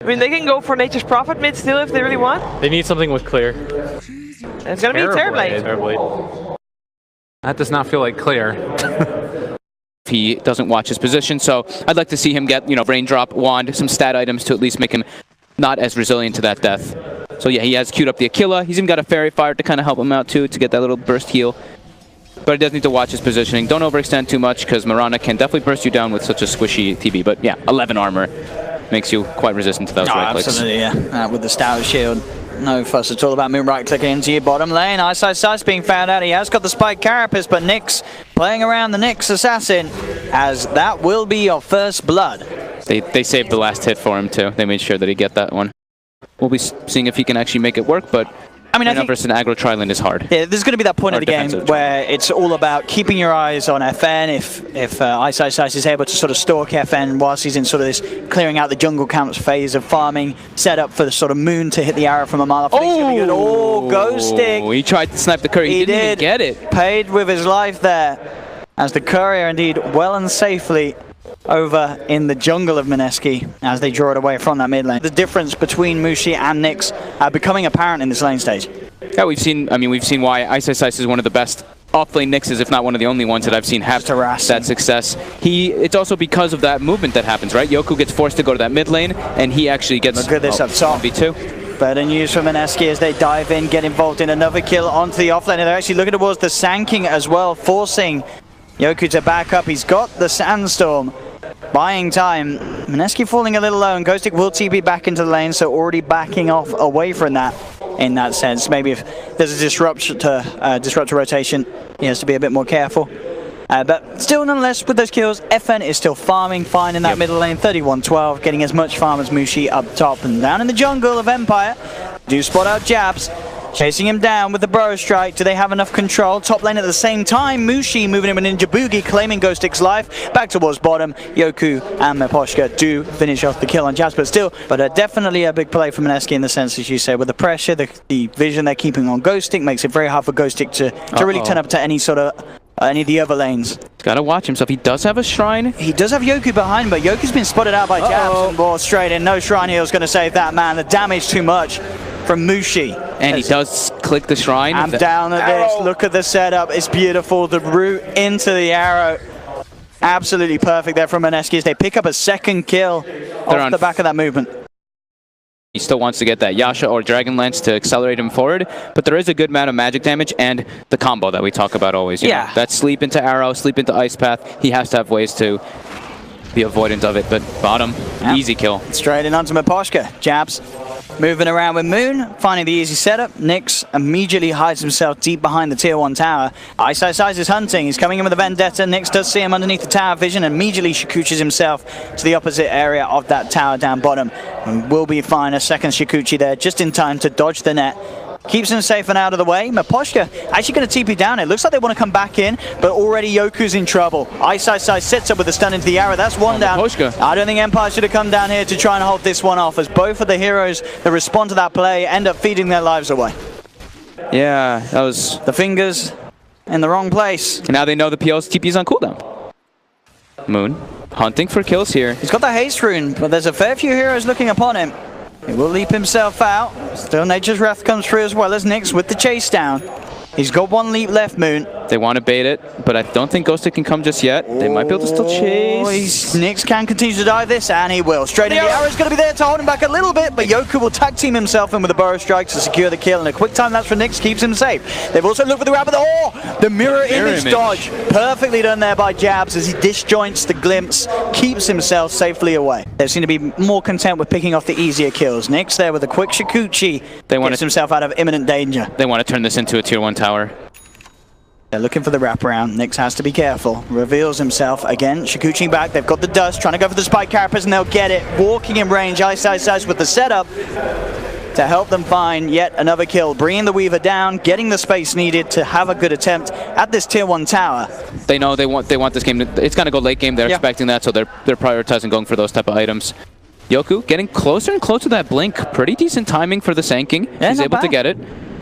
I mean, they can go for Nature's Prophet mid still if they really want. They need something with clear. And it's gonna be Terrorblade. Terrorblade. That does not feel like clear. He doesn't watch his position, so I'd like to see him get, Raindrop, Wand, some stat items to at least make him not as resilient to that death. So yeah, he has queued up the Aquila. He's even got a Fairy Fire to kind of help him out too, to get that little burst heal. But he does need to watch his positioning. Don't overextend too much, because Mirana can definitely burst you down with such a squishy TB. But yeah, 11 armor makes you quite resistant to those right clicks. Absolutely, yeah. With the Stout Shield. No fuss at all about Moon right-clicking into your bottom lane. iceiceice being found out. He has got the Spike Carapace, but Nyx playing around the Nyx Assassin, as that will be your first blood. They saved the last hit for him, too. They made sure that he get that one. We'll be seeing if he can actually make it work, but I think versus an aggro Triland is hard. Yeah, there's going to be that point of the game where it's all about keeping your eyes on FN. If iceiceice is able to sort of stalk FN whilst he's in sort of this clearing out the jungle camps phase of farming, set up for the sort of Moon to hit the arrow from a mile off. Oh, Ghostik. He tried to snipe the courier. He didn't even get it. Paid with his life there, as the courier indeed well and safely over in the jungle of Mineski as they draw it away from that mid lane. The difference between Mushi and Nyx becoming apparent in this lane stage. Yeah, we've seen why iceiceice is one of the best off-lane Nyxes, if not one of the only ones that I've seen have that success. It's also because of that movement that happens, right? Yoku gets forced to go to that mid lane, and he actually gets... Look at this up top. 1v2. Better news from Mineski as they dive in, get involved in another kill onto the offlane, and they're actually looking towards the Sanking as well, forcing Yoku to back up. He's got the Sandstorm. Buying time. Mineski falling a little low, and Ghostik will TP back into the lane, so already backing off away from that in that sense. Maybe if there's a disrupt rotation, he has to be a bit more careful. But still, nonetheless, with those kills, FN is still farming fine in that middle lane. 31-12, getting as much farm as Mushi up top. And down in the jungle of Empire, do spot out Jabz. Chasing him down with the Burrow Strike. Do they have enough control? Top lane at the same time. Mushi moving in with ninjaboogie, claiming Ghostik's life. Back towards bottom. Yoku and Miposhka do finish off the kill on Jabz, but still, definitely a big play from Mineski in the sense, as you say, with the pressure, the vision they're keeping on Ghostik makes it very hard for Ghostik to really turn up to any sort of any of the other lanes. He's got to watch himself. He does have a shrine. He does have Yoku behind, but Yoku's been spotted out by Jabz and ball straight in. No shrine heal is going to save that man. The damage too much from Mushi. And he does click the shrine. I'm down at this. Look at the setup. It's beautiful. The route into the arrow. Absolutely perfect there from Mineski as they pick up a second kill off the back of that movement. He still wants to get that Yasha or Dragon Lance to accelerate him forward, but there is a good amount of magic damage and the combo that we talk about always. You know, that sleep into arrow, sleep into ice path. He has to have ways to be avoidant of it, but bottom, easy kill. Straight in onto Miposhka. Jabz moving around with Moon, finding the easy setup. Nyx immediately hides himself deep behind the tier 1 tower. iceiceice is hunting. He's coming in with a Vendetta. Nyx does see him underneath the tower vision and immediately Shikuchis himself to the opposite area of that tower down bottom. And will be fine. A second Shikuchi there just in time to dodge the net. Keeps him safe and out of the way. Miposhka actually going to TP down. It looks like they want to come back in, but already Yoku's in trouble. iceiceice sets up with the stun into the arrow. That's one down. Miposhka. I don't think Empire should have come down here to try and hold this one off, as both of the heroes that respond to that play end up feeding their lives away. Yeah, that was... The fingers in the wrong place. And now they know the PL's TP is on cooldown. Moon hunting for kills here. He's got the haste rune, but there's a fair few heroes looking upon him. He will leap himself out. Still Nature's Wrath comes through as well as Nyx with the chase down. He's got one leap left, Moon. They want to bait it, but I don't think Ghostik can come just yet. They might be able to still chase. Nyx can continue to dive this, and he will. Straight in. The arrow's going to be there to hold him back a little bit, but Yoku will tag team himself in with a Burrow Strike to secure the kill, and a quick time lapse for Nyx keeps him safe. They've also looked for the rabbit. The mirror image dodge. Perfectly done there by Jabz as he disjoints the glimpse, keeps himself safely away. They seem to be more content with picking off the easier kills. Nyx there with a quick Shikuchi. Gets himself out of imminent danger. They want to turn this into a tier 1 tower. They're looking for the wraparound. Nyx has to be careful. Reveals himself again. Shikuchi back. They've got the dust. Trying to go for the Spike Carapace, and they'll get it. Walking in range. iceiceice with the setup to help them find yet another kill. Bringing the Weaver down. Getting the space needed to have a good attempt at this tier 1 tower. They know they want this game. It's going to go late game. They're expecting that, so they're prioritizing going for those type of items. Yoku getting closer and closer to that blink. Pretty decent timing for the Sanking. He's able to get it.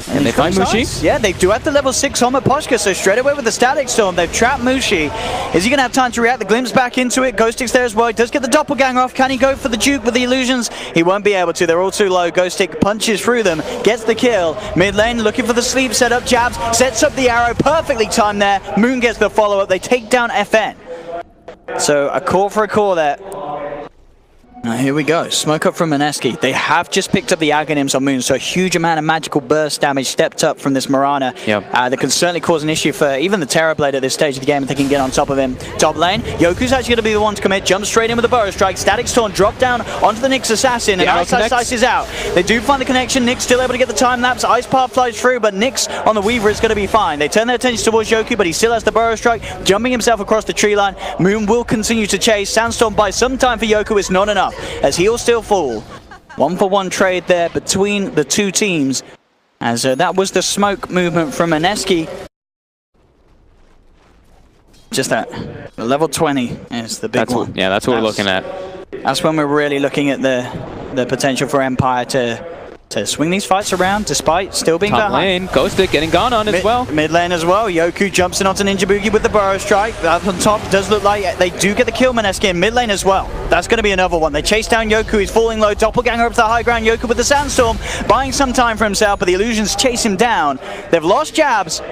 And they find Mushi. Yeah, they do have the level 6 on Miposhka, so straight away with the Static Storm, they've trapped Mushi. Is he going to have time to react? The glimpse back into it. Ghostik's there as well. He does get the doppelganger off. Can he go for the juke with the illusions? He won't be able to. They're all too low. Ghostik punches through them, gets the kill. Mid lane looking for the sleep setup. Jabz sets up the arrow. Perfectly timed there. Moon gets the follow-up. They take down FN. So a call for a call there. Now here we go, smoke up from Mineski. They have just picked up the Aghanims on Moon, so a huge amount of magical burst damage stepped up from this Mirana. Yep. That can certainly cause an issue for even the Terrorblade at this stage of the game if they can get on top of him. Top lane, Yoku's actually going to be the one to commit, jumps straight in with a Burrow Strike. Static Storm drop down onto the Nyx Assassin, and iceiceice is out. They do find the connection, Nyx still able to get the time lapse, Ice Path flies through, but Nyx on the Weaver is going to be fine. They turn their attention towards Yoku, but he still has the Burrow Strike, jumping himself across the tree line. Moon will continue to chase. Sandstorm buys some time for Yoku, it's not enough, as he'll still fall. 1-for-1 trade there between the two teams, as that was the smoke movement from Mineski. Just that level 20 is the big one. Yeah, that's what we're looking at. That's when we're really looking at the potential for Empire to swing these fights around, despite still being Top behind. lane, Ghostik getting gone on as well. Mid lane as well. Yoku jumps in onto ninjaboogie with the Burrow Strike. Up on top does look like they do get the kill. Mineski in mid lane as well. That's going to be another one. They chase down Yoku. He's falling low. Doppelganger up to the high ground. Yoku with the Sandstorm, buying some time for himself, but the illusions chase him down. They've lost Jabz,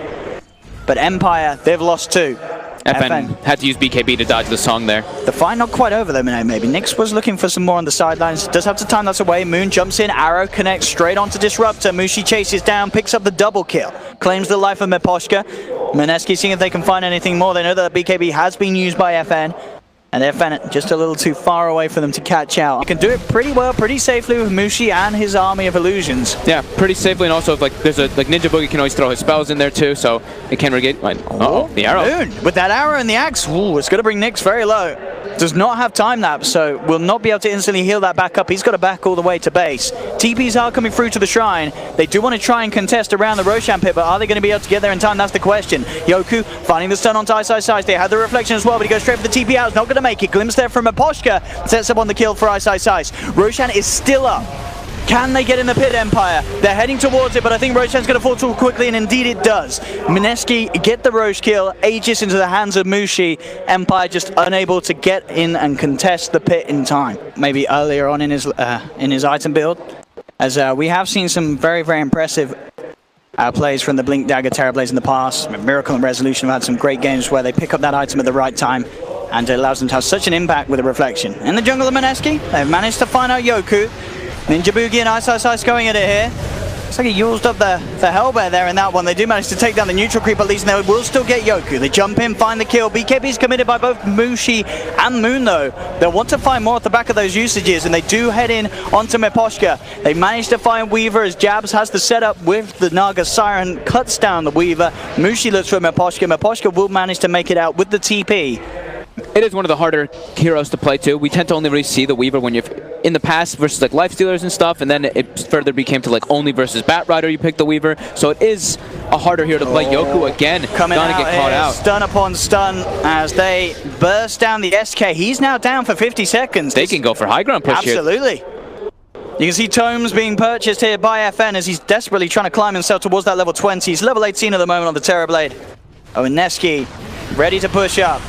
but Empire, they've lost too. FN had to use BKB to dodge the song there. The fight not quite over though, maybe. Nyx was looking for some more on the sidelines. Does have to time that away. Moon jumps in, arrow connects straight onto Disruptor. Mushi chases down, picks up the double kill. Claims the life of Miposhka. Mineski seeing if they can find anything more. They know that BKB has been used by FN. And FN just a little too far away for them to catch out. You can do it pretty well, pretty safely with Mushi and his army of illusions. Yeah, pretty safely, and also there's a ninjaboogie can always throw his spells in there too, so it can negate. Uh-oh, the arrow. Moon with that arrow and the axe. Ooh, it's going to bring Nyx very low. Does not have time lapse, so will not be able to instantly heal that back up. He's got to back all the way to base. TPs are coming through to the shrine. They do want to try and contest around the Roshan pit, but are they going to be able to get there in time? That's the question. Yoku finding the stun onto iceiceice. They had the reflection as well, but he goes straight for the TP out. It's not going to make it. Glimpse there from Miposhka. Sets up on the kill for iceiceice. Roshan is still up. Can they get in the pit, Empire? They're heading towards it, but I think Roshan's going to fall too quickly, and indeed it does. Mineski get the Roche kill, Aegis into the hands of Mushi. Empire just unable to get in and contest the pit in time. Maybe earlier on in his item build, as we have seen some very, very impressive plays from the Blink Dagger Terrorblades in the past. Miracle and Resolution have had some great games where they pick up that item at the right time, and it allows them to have such an impact with a reflection. In the jungle of Mineski, they've managed to find out Yoku. ninjaboogie and iceiceice going at it here. Looks like he used up the Hellbear there in that one. They do manage to take down the neutral creep at least, and they will still get Yoku. They jump in, find the kill. BKB's committed by both Mushi and Moon though. They'll want to find more at the back of those usages, and they do head in onto Miposhka. They manage to find Weaver as Jabz has the setup with the Naga Siren, cuts down the Weaver. Mushi looks for Miposhka. Miposhka will manage to make it out with the TP. It is one of the harder heroes to play too. We tend to only really see the Weaver when you're in the past versus like Lifestealers and stuff, and then it further became to like only versus Batrider you pick the Weaver. So it is a harder hero to play. Yoku again coming gonna get caught out. Stun upon stun as they burst down the SK. He's now down for 50 seconds. They can go for high ground push here. Absolutely. You can see Tomes being purchased here by FN as he's desperately trying to climb himself towards that level 20. He's level 18 at the moment on the Terrorblade. Oh, and Mineski ready to push up.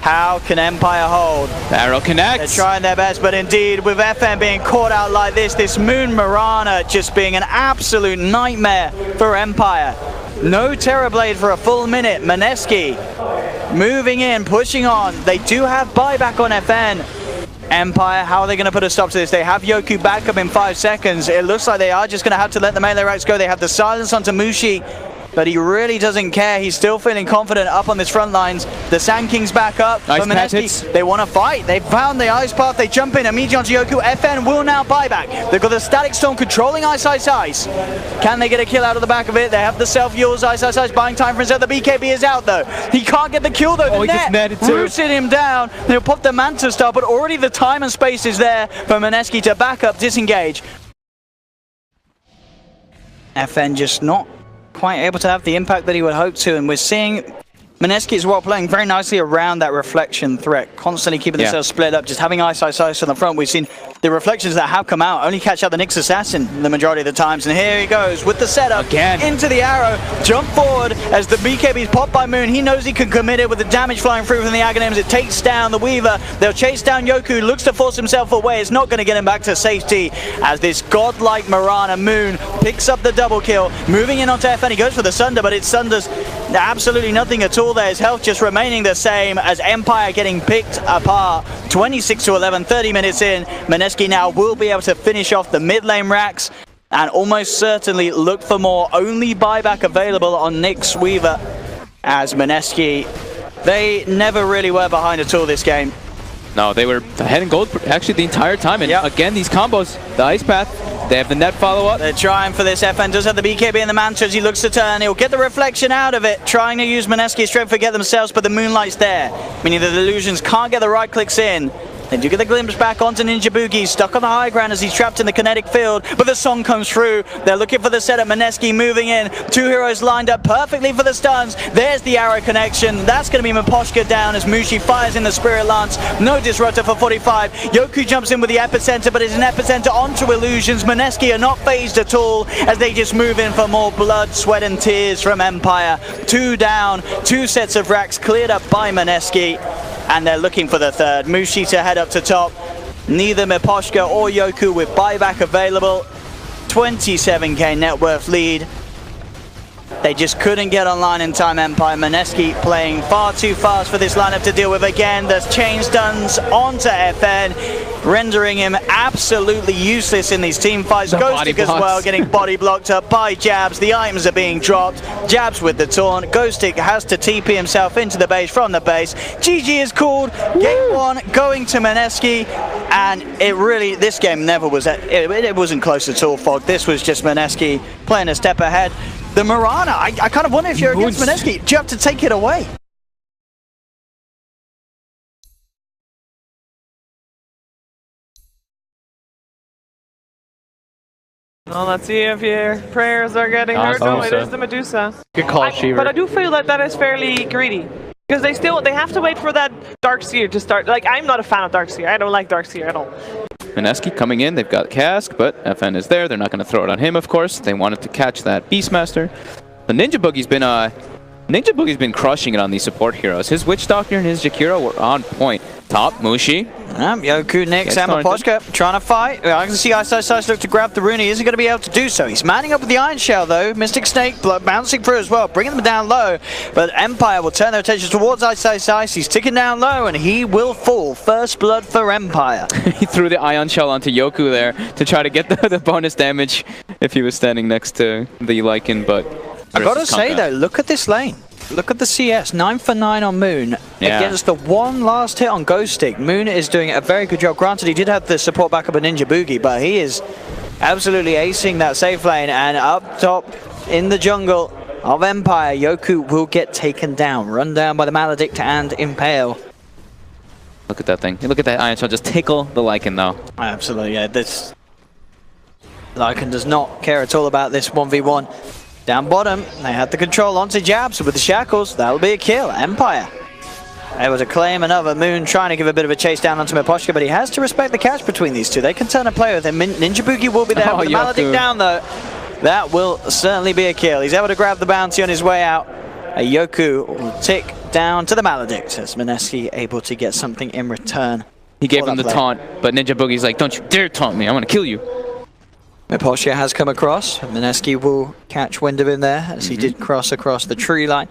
How can Empire hold? Arrow connects. They're trying their best, but indeed, with FN being caught out like this Moon Mirana just being an absolute nightmare for Empire. No Terrorblade for a full minute. Mineski moving in, pushing on. They do have buyback on FN. Empire, how are they going to put a stop to this? They have Yoku back up in 5 seconds. It looks like they are just going to have to let the melee racks go. They have the silence onto Mushi, but he really doesn't care. He's still feeling confident up on this front lines. The Sand King's back up. But Mineski, they want to fight. They found the Ice Path. They jump in immediately onto Yoku. FN will now buy back. They've got the Static Storm controlling iceiceice. Can they get a kill out of the back of it? They have the self-use. iceiceice buying time for himself. The BKB is out though. He can't get the kill though. The net rooted him down. They'll pop the Manta Star, but already the time and space is there for Mineski to back up, disengage. FN just not quite able to have the impact that he would hope to, and we're seeing Mineski as well playing very nicely around that reflection threat, constantly keeping themselves split up, just having iceiceice on the front. We've seen the reflections that have come out only catch out the Nyx Assassin the majority of the times, and here he goes with the setup again into the arrow, jump forward as the BKB is popped by Moon. He knows he can commit it with the damage flying through from the Aghanims. It takes down the Weaver. They'll chase down Yoku, looks to force himself away. It's not going to get him back to safety as this godlike Mirana Moon picks up the double kill, moving in onto FN. He goes for the Sunder, but it Sunders absolutely nothing at all there. His health just remaining the same as Empire getting picked apart. 26-11, 30 minutes in. Mineski now will be able to finish off the mid lane racks and almost certainly look for more. Only buyback available on Nyx Weaver as Mineski, they never really were behind at all this game. No, they were ahead in gold actually the entire time. And again, these combos, the Ice Path, they have the net follow-up. They're trying for this. FN does have the BKB in the Manta as he looks to turn. He'll get the reflection out of it, trying to use Mineski's strength to get themselves, but the Moonlight's there, meaning the Illusions can't get the right clicks in. They do get the glimpse back onto ninjaboogie, stuck on the high ground as he's trapped in the kinetic field, but the song comes through. They're looking for the setup. Mineski moving in. Two heroes lined up perfectly for the stuns. There's the arrow connection. That's going to be Miposhka down as Mushi fires in the Spirit Lance. No disruptor for 45. Yoku jumps in with the epicenter, but it's an epicenter onto Illusions. Mineski are not phased at all as they just move in for more blood, sweat and tears from Empire. 2 down, 2 sets of racks cleared up by Mineski. And they're looking for the third. Mushi to head up to top. Neither Miposhka or Yoku with buyback available. 27k net worth lead. They just couldn't get online in time, Empire. Mineski playing far too fast for this lineup to deal with. Again, the chain stuns onto FN, rendering him absolutely useless in these team fights. Ghostik as well, getting body blocked up by Jabz. The items are being dropped. Jabz with the taunt. Ghostik has to TP himself into the base from the base. GG is called. Game 1 going to Mineski. And it really, this game never was, it wasn't close at all, Fog. This was just Mineski playing a step ahead. The Mirana, I kind of wonder if you're against Mineski, do you have to take it away? Well, let's see if your prayers are getting heard. No, it is the Medusa. Good call, Shiver. But I do feel that that is fairly greedy. Because they have to wait for that Darkseer to start. Like, I'm not a fan of Darkseer. I don't like Darkseer at all. Mineski coming in, they've got Cask, but FN is there. They're not going to throw it on him, of course. They wanted to catch that Beastmaster. The Ninjaboogie's been crushing it on these support heroes. His Witch Doctor and his Jakiro were on point. Top, Mushi. Yoku, Nyx, and Miposhka trying to fight. I can see iceiceice look to grab the rune. He isn't going to be able to do so. He's manning up with the Iron Shell, though. Mystic Snake bouncing through as well, bringing them down low. But Empire will turn their attention towards iceiceice. He's ticking down low, and he will fall. First blood for Empire. He threw the Ion Shell onto Yoku there to try to get the bonus damage if he was standing next to the Lycan, but... I gotta say, though, look at this lane. Look at the CS, 9 for 9 on Moon against the one last hit on Ghostik. Moon is doing a very good job. Granted, he did have the support backup of ninjaboogie, but he is absolutely acing that safe lane. And up top in the jungle of Empire, Yoku will get taken down, run down by the Maledict and Impale. Look at that thing. Look at that Ion Shell just tickle the Lycan, though. Absolutely, yeah. This Lycan does not care at all about this 1v1. Down bottom, they had the control onto Jabz with the shackles. That'll be a kill. Empire able to claim another. Moon trying to give a bit of a chase down onto Miposhka, but he has to respect the catch between these two. They can turn and play with him. Ninjaboogie will be there with the Maledict down, though. That will certainly be a kill. He's able to grab the bounty on his way out. A Yoku will tick down to the Maledict as Mineski able to get something in return. He gave him the taunt, but Ninjaboogie's like, don't you dare taunt me. I'm going to kill you. Miposhka has come across. Mineski will catch wind of him there as he did cross across the tree line.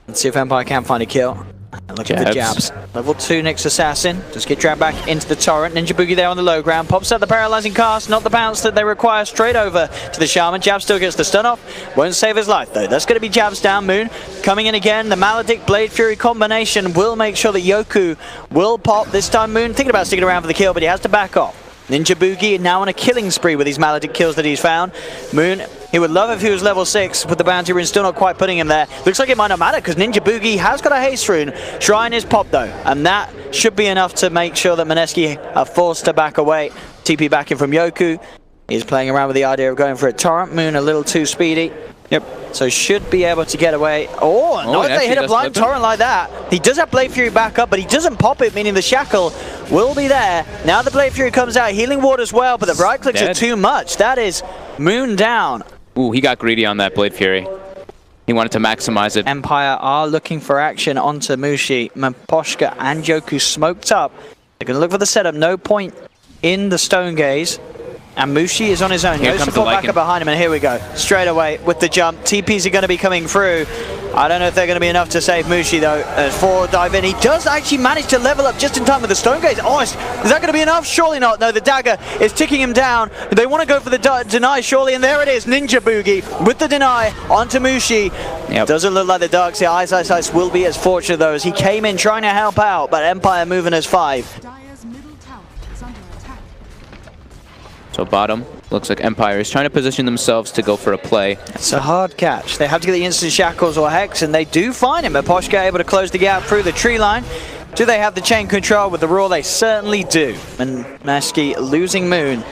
Let's see if Empire can find a kill. Look at the Jabz. Level 2 Nyx Assassin. Just get dragged back into the torrent. Ninjaboogie there on the low ground. Pops out the paralyzing cast. Not the bounce that they require. Straight over to the Shaman. Jabz still gets the stun off. Won't save his life though. That's going to be Jabz down. Moon coming in again. The Maledict Blade Fury combination will make sure that Yoku will pop. This time Moon thinking about sticking around for the kill, but he has to back off. Ninjaboogie now on a killing spree with these Maledict kills that he's found. Moon, he would love if he was level 6, with the bounty rune still not quite putting him there. Looks like it might not matter because Ninjaboogie has got a haste rune. Shrine is popped though, and that should be enough to make sure that Mineski are forced to back away. TP back in from Yoku. He's playing around with the idea of going for a torrent. Moon a little too speedy. Yep. So should be able to get away. Oh, not if they hit a blind torrent like that. He does have Blade Fury back up, but he doesn't pop it, meaning the shackle will be there. Now the Blade Fury comes out, healing ward as well, but the right clicks are too much. That is Moon down. Ooh, he got greedy on that Blade Fury. He wanted to maximize it. Empire are looking for action onto Mushi. Miposhka and yoky smoked up. They're going to look for the setup. No point in the Stone Gaze. And Mushi is on his own. Here comes the back up behind him, and here we go. Straight away with the jump. TPs are going to be coming through. I don't know if they're going to be enough to save Mushi, though. As 4 dive in, he does actually manage to level up just in time with the Stone Gaze. Oh, is that going to be enough? Surely not. No, the dagger is ticking him down. They want to go for the deny, surely, and there it is. Ninjaboogie with the deny onto Mushi. Yep. Doesn't look like the Darkseer. iceiceice will be as fortunate, though, as he came in trying to help out, but Empire moving as 5. So bottom, looks like Empire is trying to position themselves to go for a play. It's a hard catch. They have to get the instant shackles or hex, and they do find him. Miposhka able to close the gap through the tree line. Do they have the chain control with the roar? They certainly do. And Mski losing Moon.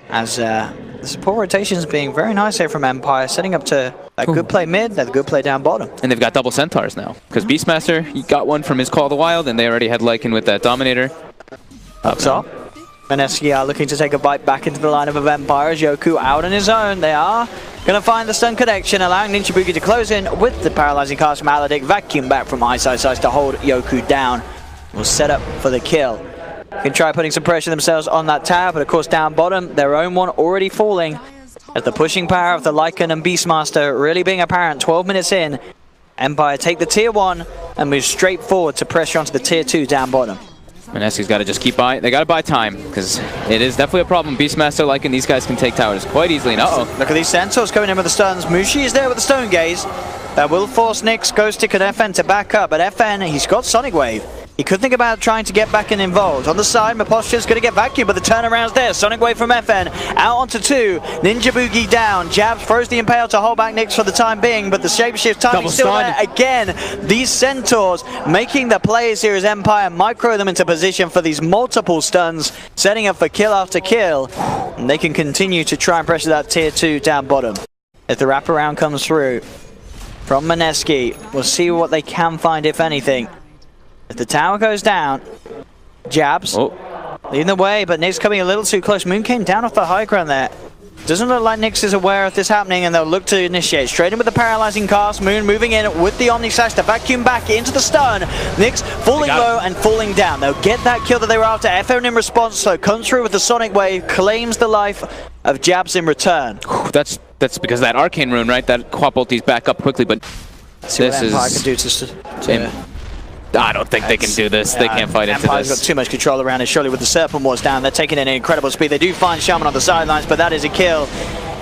As the support rotation is being very nice here from Empire, setting up to a good play mid, a good play down bottom. And they've got double Centaurs now. Because Beastmaster, he got one from his Call of the Wild, and they already had Lycan with that Dominator. Up top. Mineski are looking to take a bite back into the lineup of Empire as yoky out on his own. They are going to find the stun connection, allowing ninjaboogie to close in with the paralyzing cast from Aladic. Vacuum back from iceiceice to hold yoky down. Will set up for the kill. Can try putting some pressure themselves on that tower, but of course down bottom, their own one already falling. As the pushing power of the Lycan and Beastmaster really being apparent 12 minutes in, Empire take the tier 1 and move straight forward to pressure onto the tier 2 down bottom. Mineski's got to just keep buying. They got to buy time, because it is definitely a problem. Beastmaster, Lycan, these guys can take towers quite easily. And look at these Centaurs coming in with the stuns. Mushi is there with the Stone Gaze. That will force Nyx, Ghostik, and FN to back up. But FN, he's got Sonic Wave. He could think about trying to get back and involved. On the side, Miposhka's going to get vacuumed, but the turnaround's there. Sonic Wave from FN, out onto 2. Ninjaboogie down. Jabz throws the Impale to hold back Nyx for the time being, but the Shapeshift timing still there. Again, these Centaurs making the plays here as Empire micro them into position for these multiple stuns, setting up for kill after kill. And they can continue to try and pressure that tier 2 down bottom. If the wraparound comes through from Mineski, we'll see what they can find, if anything. If the tower goes down, Jabz leading the way, but Nyx coming a little too close. Moon came down off the high ground there. Doesn't look like Nyx is aware of this happening, and they'll look to initiate. Straight in with the paralyzing cast. Moon moving in with the Omni Slash to vacuum back into the stun. Nyx falling low and falling down. They'll get that kill that they were after. FN in response, so comes through with the Sonic Wave, claims the life of Jabz in return. That's because of that Arcane Rune, right? That Quap ulti's back up quickly, but see what Empire can do to I don't think they can do this. They can't fight into this. Empire's got too much control around it. Surely with the Serpent Wars down, they're taking it in incredible speed. They do find Shaman on the sidelines, but that is a kill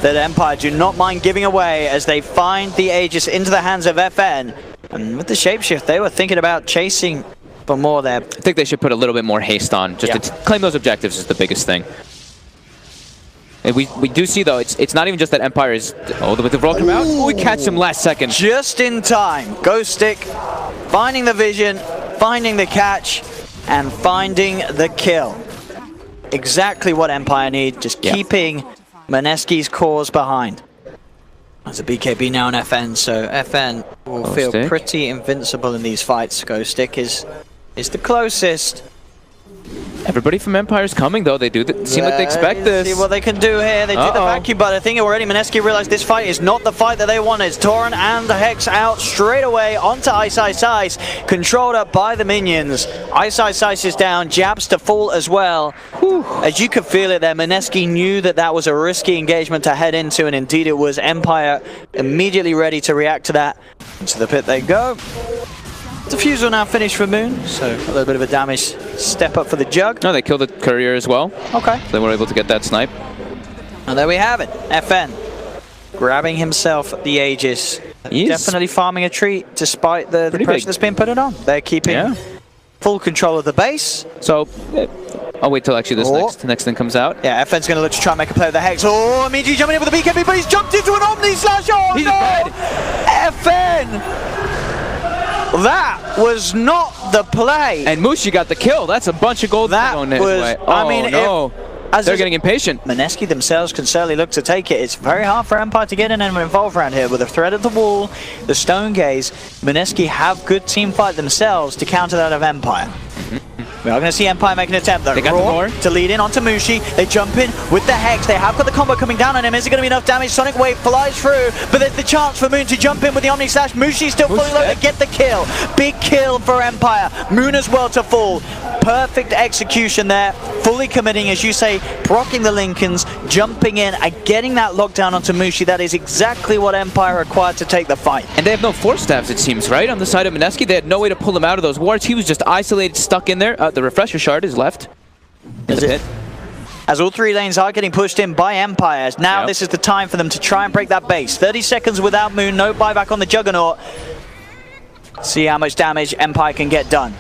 that Empire do not mind giving away as they find the Aegis into the hands of FN. And with the Shapeshift, they were thinking about chasing for more there. I think they should put a little bit more haste on. Just to claim those objectives is the biggest thing. And we do see, though, it's not even just that Empire is... Oh, with the roll come out. We catch him last second. Just in time. Ghostik finding the vision, finding the catch, and finding the kill. Exactly what Empire need, just keeping Mineski's cause behind. There's a BKB now on FN, so FN will feel pretty invincible in these fights. Ghostik is the closest. Everybody from Empire is coming, though. They do seem like they expect this. See what they can do here. They do the vacuum, but I think already Mineski realized this fight is not the fight that they wanted. Torrent and the Hex out straight away onto iceiceice, controlled up by the minions. iceiceice is down, Jabz to fall as well. As you could feel it there, Mineski knew that that was a risky engagement to head into, and indeed it was. Empire immediately ready to react to that. Into the pit they go. Defuse will now finish for Moon, so a little bit of a damage step up for the Jug. No, they killed the Courier as well. Okay. So they were able to get that snipe. And there we have it. FN grabbing himself the Aegis. Definitely farming a treat despite the pressure that's been put on. They're keeping full control of the base. So I'll wait till actually this next thing comes out. Yeah, FN's going to look to try and make a play with the Hex. Oh, immediately jumping in with the BKB, but he's jumped into an Omni Slash. Oh, he's no! FN! That was not the play. And Mushi got the kill. That's a bunch of gold going his way. Oh, I mean, no. They're getting impatient. Mineski themselves can certainly look to take it. It's very hard for Empire to get in and involved around here. With the threat of the wall, the stone gaze, Mineski have good team fight themselves to counter that of Empire. We are going to see Empire make an attempt though. They got Raw the to lead in onto Mushi. They jump in with the Hex. They have got the combo coming down on him. Is it going to be enough damage? Sonic Wave flies through, but there's the chance for Moon to jump in with the Omni Slash. Mushi still fully loaded, get the kill. Big kill for Empire. Moon as well to fall. Perfect execution there. Fully committing, as you say, proccing the Lincolns, jumping in and getting that lockdown onto Mushi. That is exactly what Empire required to take the fight. And they have no force staffs, it seems, right? On the side of Mineski, they had no way to pull him out of those wards. He was just isolated, stuck in there. The refresher shard is left. Is it? As all three lanes are getting pushed in by Empire. Now this is the time for them to try and break that base. 30 seconds without Moon, no buyback on the Juggernaut. See how much damage Empire can get done.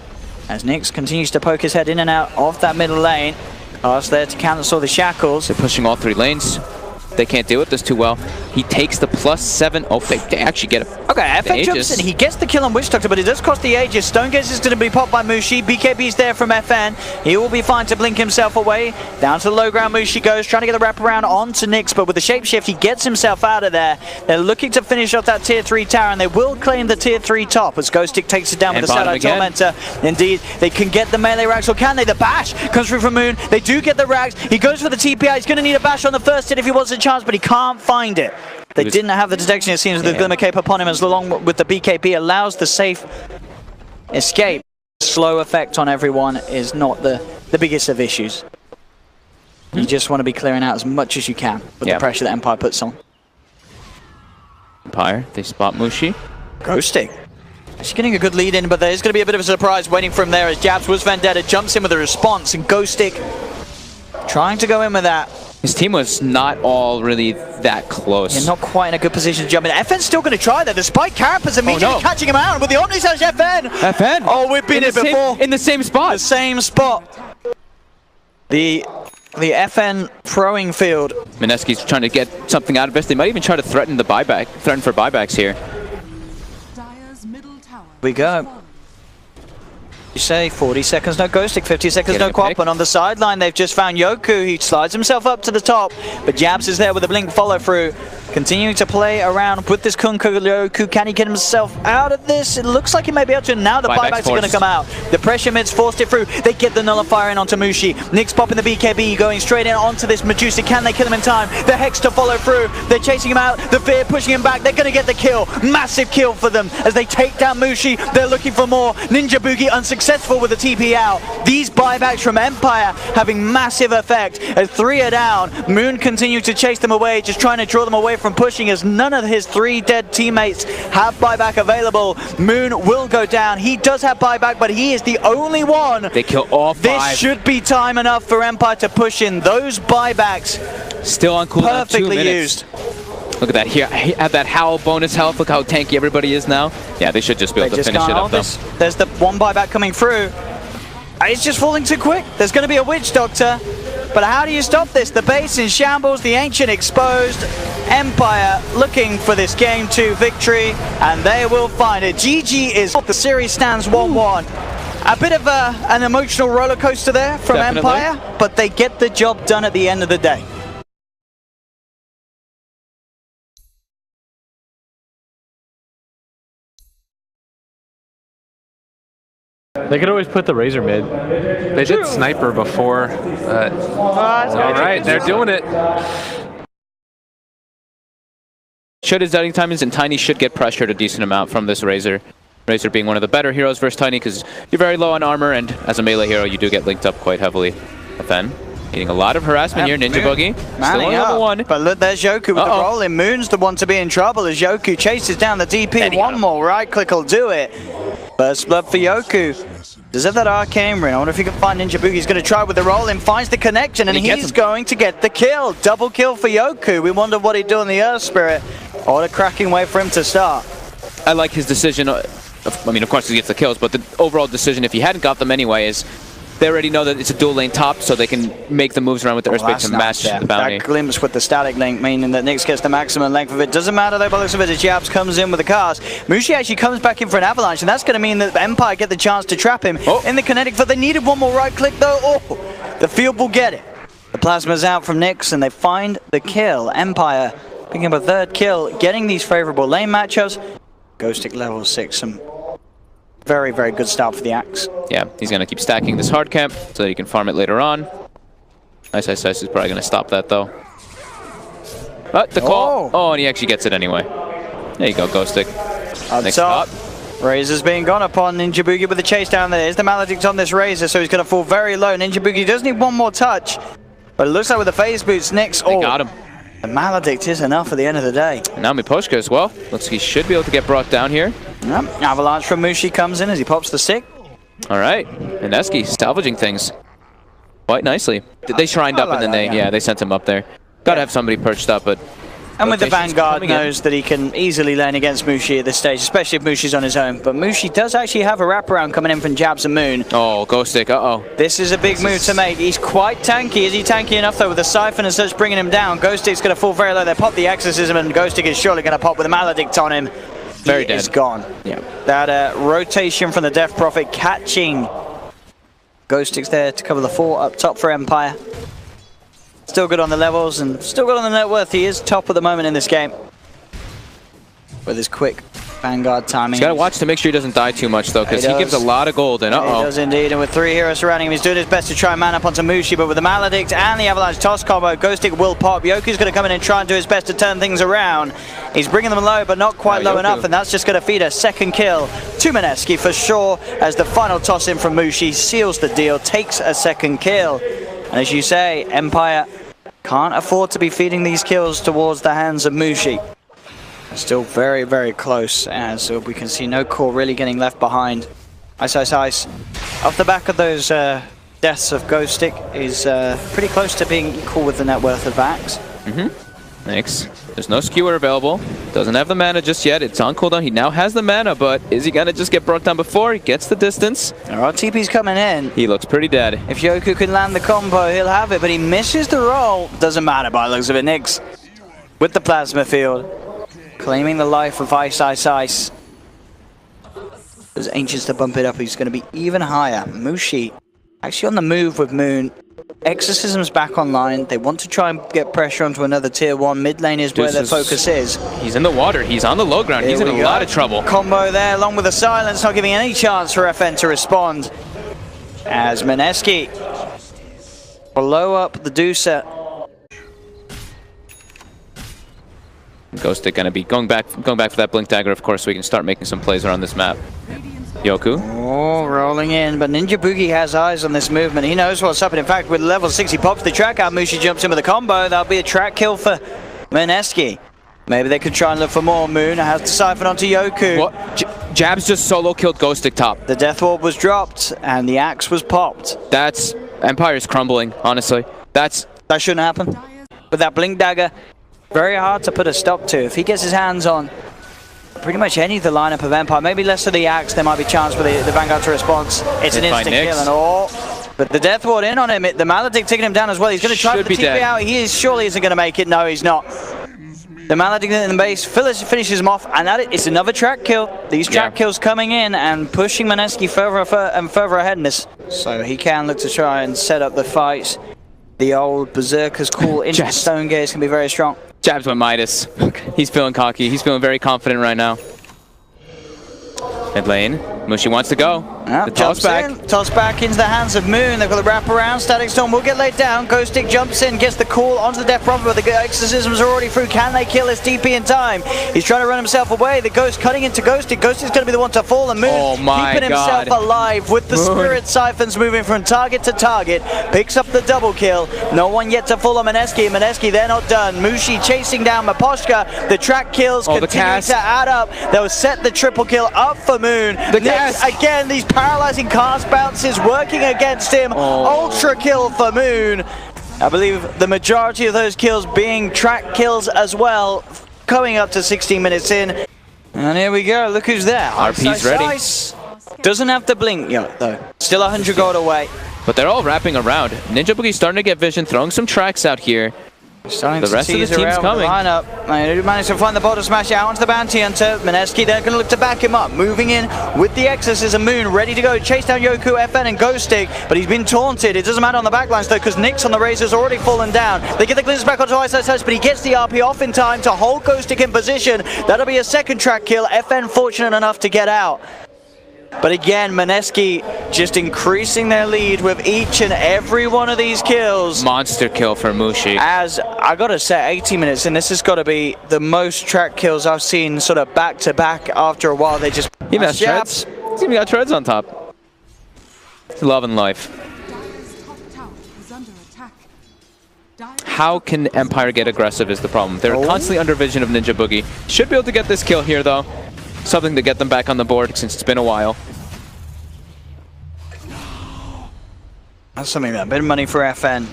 As Nyx continues to poke his head in and out of that middle lane. Cast there to cancel the shackles. They're pushing all three lanes. They can't deal with this too well. He takes the +7. Oh, they actually get it. Okay, FN jumps in. He gets the kill on Witch Doctor, but it does cost the Aegis. Stone Gaze is going to be popped by Mushi. BKB's there from FN. He will be fine to blink himself away. Down to the low ground, Mushi goes, trying to get the wraparound onto Nyx, but with the shapeshift, he gets himself out of there. They're looking to finish off that tier 3 tower, and they will claim the tier 3 top as Ghostik takes it down with the Satellite Tormentor. Indeed, they can get the melee rags, or can they? The bash comes through from Moon. They do get the rags. He goes for the TPI. He's going to need a bash on the first hit if he wants a chance, but he can't find it. They didn't have the detection, it seems, with the Glimmer Cape upon him, as long with the BKB allows the safe escape. Slow effect on everyone is not the biggest of issues. You just want to be clearing out as much as you can with the pressure that Empire puts on. Empire, they spot Mushi. Ghostik. She's getting a good lead in, but there's going to be a bit of a surprise waiting for him there as Jabz was Vendetta jumps in with a response, and Ghostik trying to go in with that. His team was not all really that close. Yeah, not quite in a good position to jump in. FN's still going to try that. The Spike Carapace immediately catching him out with the Omni Slash FN. FN? Oh, we've been here before. In the same spot. The same spot. The FN throwing field. Mineski's trying to get something out of this. They might even try to threaten the buyback, threaten for buybacks here. We go. You say 40 seconds no Ghostik, 50 seconds no Quap, and on the sideline they've just found Yoku. He slides himself up to the top, but Jabz is there with a blink follow through. Continuing to play around with this Kunko Yoku. Can he get himself out of this? It looks like he may be able to. Now the buybacks are going to come out. The pressure mids forced it through. They get the nullifier in onto Mushi. Nyx popping the BKB, going straight in onto this Medusa. Can they kill him in time? The Hex to follow through. They're chasing him out. The Fear pushing him back. They're going to get the kill. Massive kill for them as they take down Mushi. They're looking for more. Ninjaboogie unsuccessful with the TP out. These buybacks from Empire having massive effect as 3 are down. Moon continues to chase them away, just trying to draw them away from pushing as none of his 3 dead teammates have buyback available. Moon will go down. He does have buyback, but he is the only one. They kill all 5. This should be time enough for Empire to push in. Those buybacks still on cooldown, perfectly used. Look at that here. Have that Howl bonus health. Look how tanky everybody is now. Yeah, they should just be able to finish it up though. There's the one buyback coming through. It's just falling too quick. There's going to be a Witch Doctor. But how do you stop this? The base in shambles, the Ancient exposed. Empire looking for this Game 2 victory, and they will find it. GG is the series stands 1-1. A bit of an emotional roller coaster there from Empire, but they get the job done at the end of the day. They could always put the Razor mid. They did Sniper before. All right, they're doing it. Should his dying time is, and Tiny should get pressured a decent amount from this Razor. Razor being one of the better heroes versus Tiny because you're very low on armor, and as a melee hero, you do get linked up quite heavily. FN getting a lot of harassment here. Ninjaboogie still on level 1. But look, there's Yoku with the roll in. Moon's the one to be in trouble as Yoku chases down the DP. One more right click will do it. First blood for Yoku. Does have that arcane ring. I wonder if he can find Ninjaboogie. He's going to try with the roll in, finds the connection, and he's going to get the kill. Double kill for Yoku. We wonder what he'd do in the Earth Spirit. What a cracking way for him to start. I like his decision. I mean, of course he gets the kills, but the overall decision, if he hadn't got them anyway, is they already know that it's a dual lane top, so they can make the moves around with the Earthquake to match the bounty. That glimpse with the static link, meaning that Nyx gets the maximum length of it. Doesn't matter though, by the looks of it, as Jabz comes in with the cast. Mushi actually comes back in for an avalanche, and that's going to mean that Empire get the chance to trap him in the kinetic. But they needed one more right click though. Oh, the field will get it. The plasma's out from Nyx, and they find the kill. Empire picking up a third kill, getting these favorable lane matchups. Ghostik level 6, some very, very good start for the Axe. Yeah, he's going to keep stacking this hard camp so that he can farm it later on. iceiceice is probably going to stop that, though. But the call. Oh, and he actually gets it anyway. There you go, Ghostik. Next up. Razor's being gone upon. ninjaboogie with the chase down there. There's the Maledict on this Razor, so he's going to fall very low. ninjaboogie does need one more touch, but it looks like with the phase boots, Nyx. They got him. The Maledict is enough at the end of the day. And now Miposhka as well. Looks like he should be able to get brought down here. Yep. Avalanche from Mushi comes in as he pops the stick. All right. And Mski salvaging things quite nicely. They shrined up and then they sent him up there. Got to have somebody perched up, but... And with the Vanguard, knows that he can easily lane against Mushi at this stage, especially if Mushi's on his own. But Mushi does actually have a wraparound coming in from Jabz and Moon. Oh, Ghostik, uh-oh. This is a big move to make. He's quite tanky. Is he tanky enough, though, with the Siphon and such bringing him down? Ghostik's going to fall very low. They pop the Exorcism, and Ghostik is surely going to pop with a Maledict on him. Very dead. He's gone. Yeah. That rotation from the Death Prophet catching Ghostik's there to cover the 4 up top for Empire. Still good on the levels and still good on the net worth. He is top at the moment in this game with his quick Vanguard timing. He's got to watch to make sure he doesn't die too much, though, because he gives a lot of gold. And He does indeed, and with 3 heroes surrounding him, he's doing his best to try and man up onto Mushi, but with the Maledict and the Avalanche toss combo, Ghostik will pop. Yoky's going to come in and try and do his best to turn things around. He's bringing them low, but not quite low enough, and that's just going to feed a second kill to Mineski for sure, as the final toss in from Mushi seals the deal, takes a second kill. And as you say, Empire can't afford to be feeding these kills towards the hands of Mushi. Still very, very close, as we can see no core really getting left behind. iceiceice, off the back of those deaths of Ghostik, is pretty close to being equal with the net worth of Axe. Thanks. There's no skewer available. Doesn't have the mana just yet. It's on cooldown. He now has the mana, but is he going to just get brought down before he gets the distance? There are TPs coming in. He looks pretty dead. If Yoku can land the combo, he'll have it, but he misses the roll. Doesn't matter by the looks of it. Nyx with the plasma field, claiming the life of iceiceice. There's Ancients to bump it up. He's going to be even higher. Mushi actually on the move with Moon. Exorcism's back online. They want to try and get pressure onto another tier 1. Mid lane is where their focus is. He's in the water. He's on the low ground. He's in a lot of trouble. Combo there, along with the silence, not giving any chance for FN to respond. As Mineski blow up the Deucer. Ghostik going to be going back for that Blink Dagger, of course, so we can start making some plays around this map. Yoku. Oh, rolling in, but ninjaboogie has eyes on this movement. He knows what's up, and in fact, with level 6, he pops the track out. Mushi jumps in with a combo. That'll be a track kill for Mineski. Maybe they could try and look for more. Moon has to siphon onto Yoku. What? Jabz just solo killed Ghostik top. The Death Orb was dropped, and the Axe was popped. That's... Empire's crumbling, honestly. That shouldn't happen. With that Blink Dagger, very hard to put a stop to. If he gets his hands on pretty much any of the lineup of Empire, maybe less of the Axe, there might be a chance for the Vanguard to respond. It's an instant kill, and but the Death Ward in on him. The Maledict taking him down as well. He's going to try to TP out. He surely isn't going to make it. No, he's not. The Maledict in the base finishes him off, and it's another track kill. These track kills coming in and pushing Mineski further and further ahead in this. So he can look to try and set up the fights. The old Berserker's call into Stone Gaze can be very strong. Jabz went Midas. He's feeling cocky. He's feeling very confident right now. Mid lane. Mushi wants to go. The toss back. Toss back into the hands of Moon. They've got the wraparound. Static Storm will get laid down. Ghostik jumps in, gets the call onto the Death Prophet, but the Exorcisms are already through. Can they kill his DP in time? He's trying to run himself away. The Ghost cutting into Ghostik. Ghostik's going to be the one to fall, and Moon keeping himself alive with the Spirit Siphons moving from target to target. Picks up the double kill. No one yet to fall on Mineski. Mineski, they're not done. Mushi chasing down Miposhka. The track kills continue to add up. They'll set the triple kill up for Moon. Again, these paralyzing cast bounces working against him. Ultra kill for Moon. I believe the majority of those kills being track kills as well. Coming up to 16 minutes in. And here we go. Look who's there. RP's ready. Doesn't have to blink yet, though. Still 100 gold away. But they're all wrapping around. Ninjaboogie starting to get vision, throwing some tracks out here. The rest of the team's coming. They managed to find the bottom smash out onto the bounty hunter. Mineski, they're going to look to back him up. Moving in with the exorcism Moon, ready to go. Chase down yoky, FN, and Ghostik, but he's been taunted. It doesn't matter on the backlines though, because Nyx on the Razor's already fallen down. They get the glimpse back onto iceiceice, but he gets the RP off in time to hold Ghostik in position. That'll be a second track kill. FN fortunate enough to get out. But again, Mineski just increasing their lead with each and every one of these kills. Monster kill for Mushi. As I gotta say, 18 minutes in, this has got to be the most track kills I've seen sort of back to back after a while. They just... He has treads. He's even got treads on top. It's love and life. How can Empire get aggressive is the problem. They're constantly under vision of ninjaboogie. Should be able to get this kill here though. Something to get them back on the board since it's been a while. That's something, man. A bit of money for FN.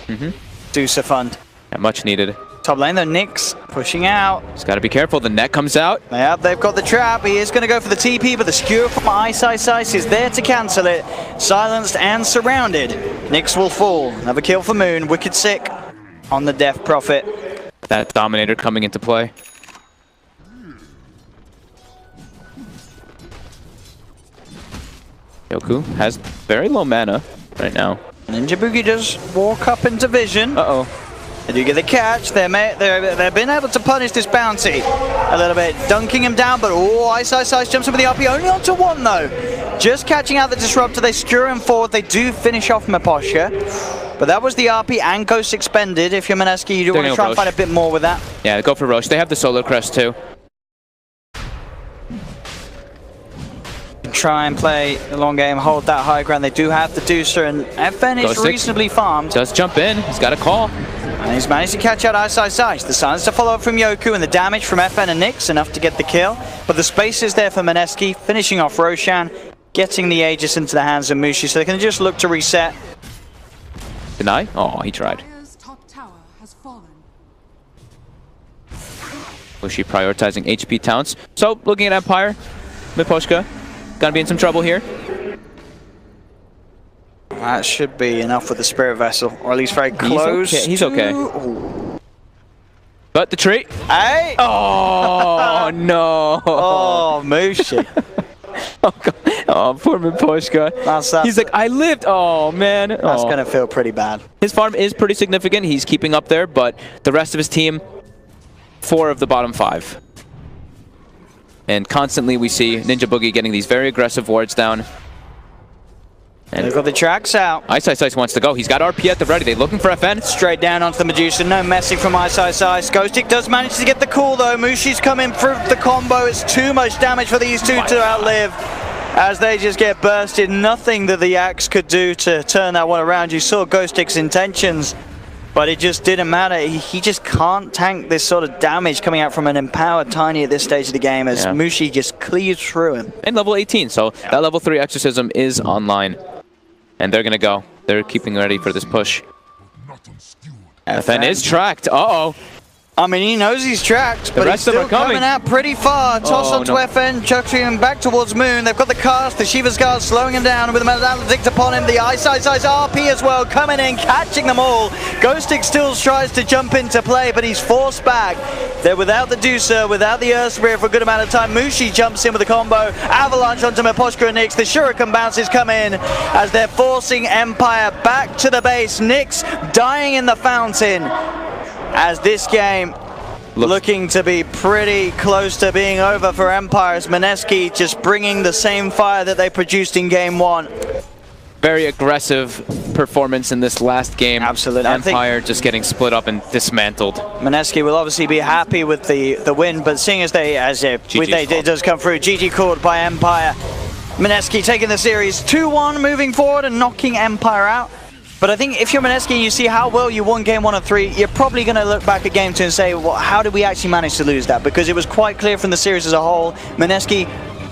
Deucer fund. Yeah, much needed. Top lane though, Nyx pushing out. Just got to be careful. The net comes out. Yep, they've got the trap. He is going to go for the TP, but the skewer from iceiceice is there to cancel it. Silenced and surrounded. Nyx will fall. Another kill for Moon. Wicked sick on the Death Prophet. That Dominator coming into play. yoky has very low mana right now. ninjaboogie does walk up into vision. Uh-oh. They do get the catch. They've been able to punish this bounty a little bit, dunking him down, but iceiceice jumps in with the RP, only onto one though. Just catching out the Disruptor, they skewer him forward, they do finish off Miposhka. But that was the RP and Ghost expended. If you're Mineski, you do want to try and find a bit more with that. Yeah, go for Roche. They have the Solar Crest too. Try and play the long game, hold that high ground. They do have the Deucer, and FN is reasonably farmed. Does jump in, he's got a call. And he's managed to catch out iceiceice. The silence to follow up from yoky and the damage from FN and Nyx, enough to get the kill. But the space is there for Mineski, finishing off Roshan, getting the Aegis into the hands of Mushi, so they can just look to reset. Deny? Oh, he tried. Mushi prioritizing HP taunts. So, looking at Empire, Miposhka gonna be in some trouble here. That should be enough with the Spirit Vessel, or at least very close. He's okay. But the tree. Hey! Oh, no. Oh, Mushi. Oh, God. Oh, poor Miposhka. He's like, I lived. Oh, man. That's going to feel pretty bad. His farm is pretty significant. He's keeping up there, but the rest of his team, 4 of the bottom 5. And constantly we see ninjaboogie getting these very aggressive wards down. And they've got the tracks out. iceiceice wants to go. He's got RP at the ready. They looking for FN. Straight down onto the Medusa. No messing from iceiceice. Ghostik does manage to get the call though. Mushi's coming through the combo. It's too much damage for these two to outlive, as they just get bursted. Nothing that the axe could do to turn that one around. You saw Ghostik's intentions, but it just didn't matter. He just can't tank this sort of damage coming out from an empowered Tiny at this stage of the game, as Mushi just cleaves through him. And level 18, so that level 3 exorcism is online. And they're going to go. They're keeping ready for this push. FN is tracked. Uh-oh. I mean, he knows he's tracked, but he's still coming out pretty far. Toss onto FN, chucking him back towards Moon. They've got the cast, the Shiva's Guard slowing him down with the Maledict upon him. The iceiceice RP as well, coming in, catching them all. Ghostik still tries to jump into play, but he's forced back. They're without the Deucer, without the Earth Spirit for a good amount of time. Mushi jumps in with a combo. Avalanche onto Miposhka and Nyx. The Shuriken bounces come in as they're forcing Empire back to the base. Nyx dying in the fountain, as this game looking to be pretty close to being over for Empire, as Mineski just bringing the same fire that they produced in game 1. Very aggressive performance in this last game. Absolutely. Empire just getting split up and dismantled. Mineski will obviously be happy with the win, but seeing as it does come through, GG called by Empire. Mineski taking the series 2-1, moving forward and knocking Empire out. But I think if you're Mineski and you see how well you won game 1 of 3, you're probably going to look back at game 2 and say, well, how did we actually manage to lose that? Because it was quite clear from the series as a whole, Mineski,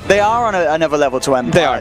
they are on another level to Empire. They are.